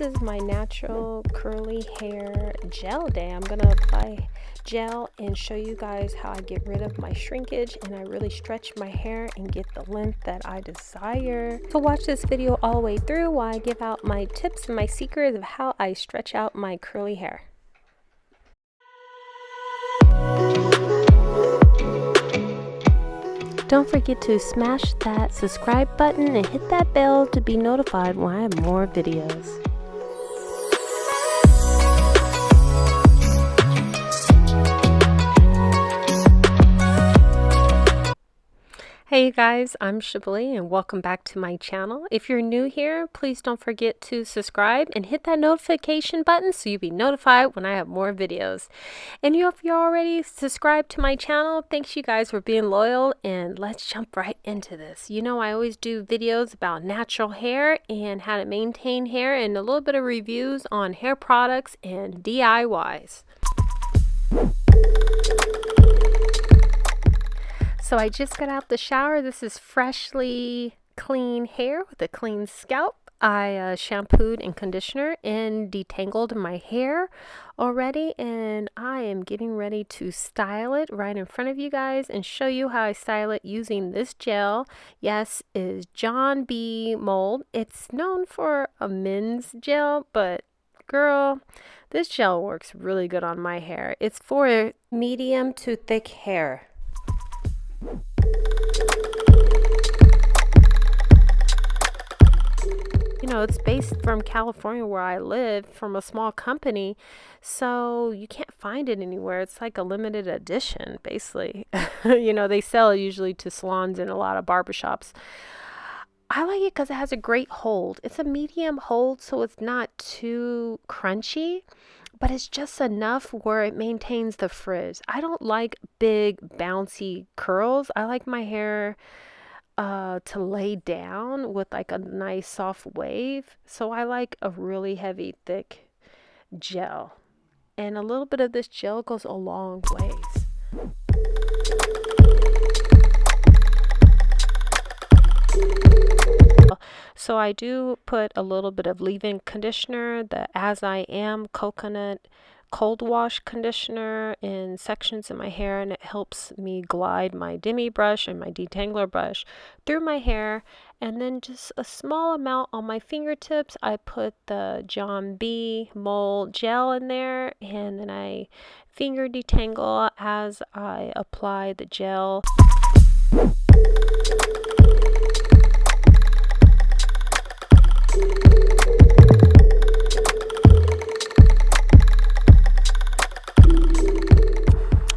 This is my natural curly hair gel day. I'm gonna apply gel and show you guys how I get rid of my shrinkage and I really stretch my hair and get the length that I desire. So watch this video all the way through while I give out my tips and my secrets of how I stretch out my curly hair. Don't forget to smash that subscribe button and hit that bell to be notified when I have more videos. Hey you guys, I'm Shibli and welcome back to my channel. If you're new here, please don't forget to subscribe and hit that notification button so you'll be notified when I have more videos. And if you're already subscribed to my channel, thanks you guys for being loyal, and let's jump right into this. You know, I always do videos about natural hair and how to maintain hair and a little bit of reviews on hair products and DIYs. So I just got out the shower. This is freshly clean hair with a clean scalp. I shampooed and conditioner and detangled my hair already, and I am getting ready to style it right in front of you guys and show you how I style it using this gel. Yes, it is John B mold. It's known for a men's gel, but girl, this gel works really good on my hair. It's for medium to thick hair. You know, it's based from California where I live, from a small company, so you can't find it anywhere. It's like a limited edition, basically. You know, they sell it usually to salons and a lot of barbershops. I like it because it has a great hold. It's a medium hold, so it's not too crunchy, but it's just enough where it maintains the frizz. I don't like big bouncy curls. I like my hair to lay down with like a nice soft wave. So I like a really heavy, thick gel. And a little bit of this gel goes a long ways. So I do put a little bit of leave-in conditioner, the As I Am coconut cold wash conditioner in sections of my hair, and it helps me glide my demi brush and my detangler brush through my hair. And then just a small amount on my fingertips, I put the John B mold gel in there, and then I finger detangle as I apply the gel.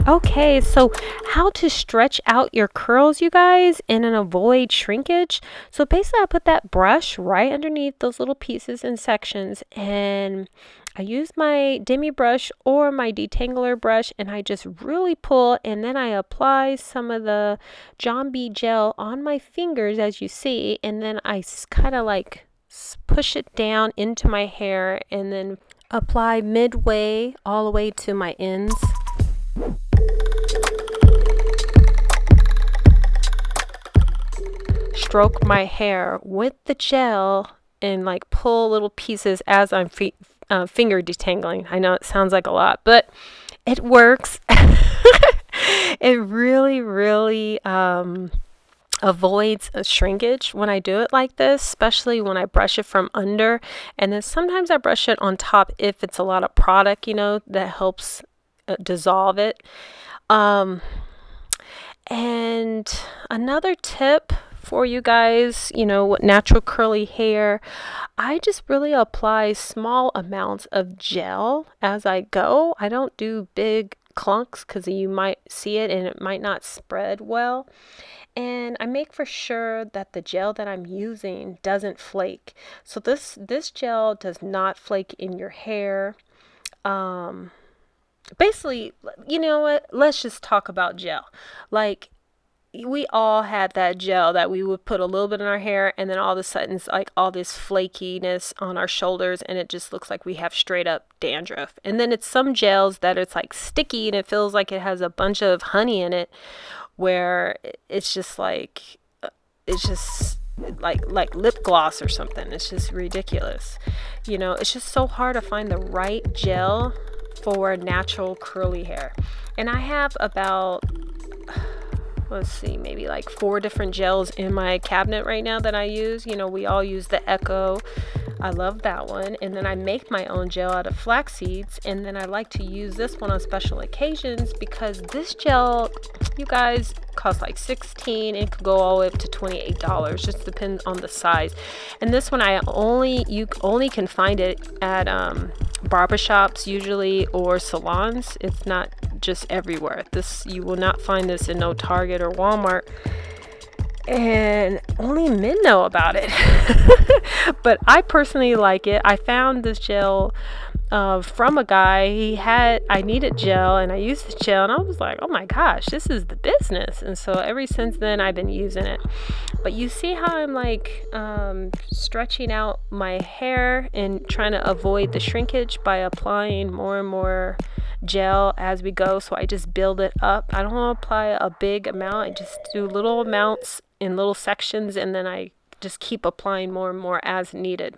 Okay, so how to stretch out your curls, you guys, and then avoid shrinkage. So basically I put that brush right underneath those little pieces and sections, and I use my demi brush or my detangler brush, and I just really pull, and then I apply some of the John B gel on my fingers, as you see, and then I kind of like push it down into my hair and then apply midway all the way to my ends. Stroke my hair with the gel and like pull little pieces as I'm finger detangling. I know it sounds like a lot, but it works. It really avoids a shrinkage when I do it like this, especially when I brush it from under. And then sometimes I brush it on top if it's a lot of product, you know, that helps dissolve it. And another tip for you guys, you know, with natural curly hair, I just really apply small amounts of gel as I go. I don't do big clunks because you might see it and it might not spread well. And I make for sure that the gel that I'm using doesn't flake. So this gel does not flake in your hair. Basically, you know what? Let's just talk about gel. Like, we all had that gel that we would put a little bit in our hair, and then all of a sudden it's like all this flakiness on our shoulders, and it just looks like we have straight up dandruff. And then it's some gels that it's like sticky and it feels like it has a bunch of honey in it, where it's just like, it's just like lip gloss or something. It's just ridiculous. You know, it's just so hard to find the right gel for natural curly hair. And I have about, let's see, maybe like 4 different gels in my cabinet right now that I use. You know, we all use the Echo. I love that one. And then I make my own gel out of flax seeds. And then I like to use this one on special occasions because this gel, you guys, costs like $16. It could go all the way up to $28. Just depends on the size. And this one you only can find it at barbershops usually, or salons. It's not just everywhere. You will not find this in no Target or Walmart, and only men know about it. But I personally like it. I found this gel from a guy. I needed gel, and I used the gel, and I was like, oh my gosh, this is the business. And so ever since then I've been using it. But you see how I'm like stretching out my hair and trying to avoid the shrinkage by applying more and more gel as we go. So I just build it up. I don't want to apply a big amount. I just do little amounts in little sections, and then I just keep applying more and more as needed.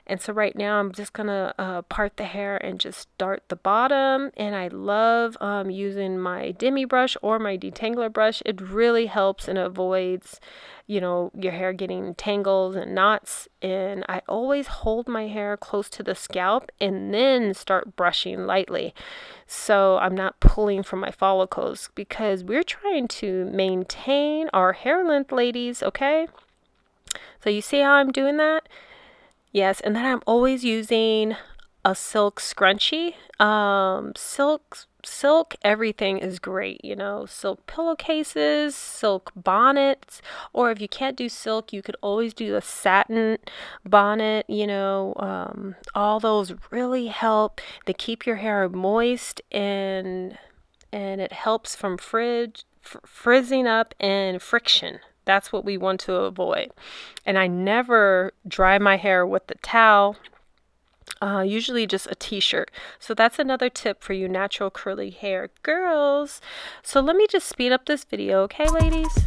And so right now I'm just gonna part the hair and just start the bottom. And I love using my demi brush or my detangler brush. It really helps and avoids, you know, your hair getting tangles and knots. And I always hold my hair close to the scalp and then start brushing lightly, so I'm not pulling from my follicles, because we're trying to maintain our hair length, ladies. Okay, so you see how I'm doing that? Yes, and then I'm always using a silk scrunchie. Silk everything is great, you know, silk pillowcases, silk bonnets, or if you can't do silk, you could always do a satin bonnet, you know. All those really help. They keep your hair moist, and it helps from frizzing up and friction. That's what we want to avoid. And I never dry my hair with the towel, usually just a t-shirt. So that's another tip for you natural curly hair girls. So let me just speed up this video, okay, ladies?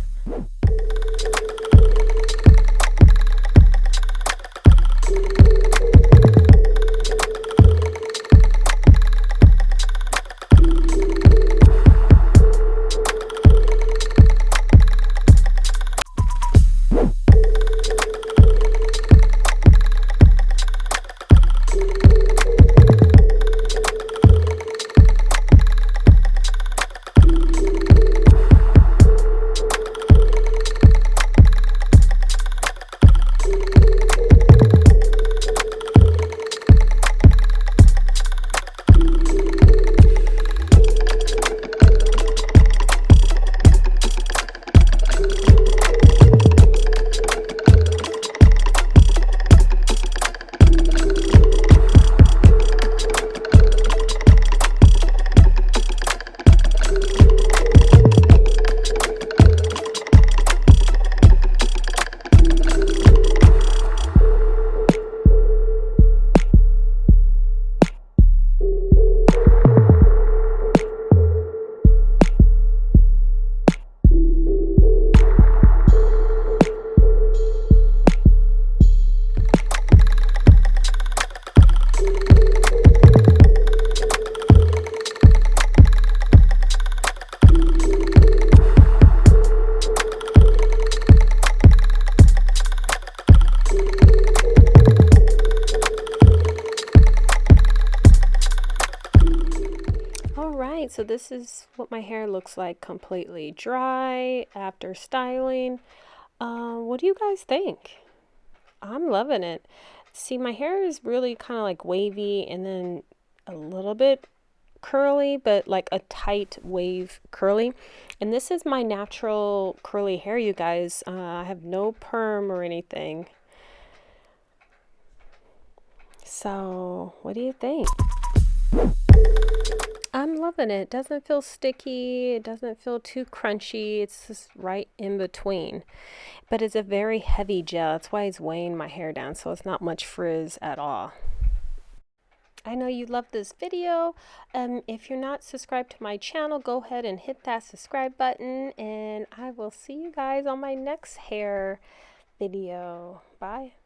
Alright, so this is what my hair looks like completely dry after styling. What do you guys think? I'm loving it. See, my hair is really kind of like wavy and then a little bit curly, but like a tight wave curly. And this is my natural curly hair, you guys. I have no perm or anything. So, what do you think? I'm loving it. It doesn't feel sticky. It doesn't feel too crunchy. It's just right in between. But it's a very heavy gel. That's why it's weighing my hair down. So it's not much frizz at all. I know you love this video. If you're not subscribed to my channel, go ahead and hit that subscribe button. And I will see you guys on my next hair video. Bye.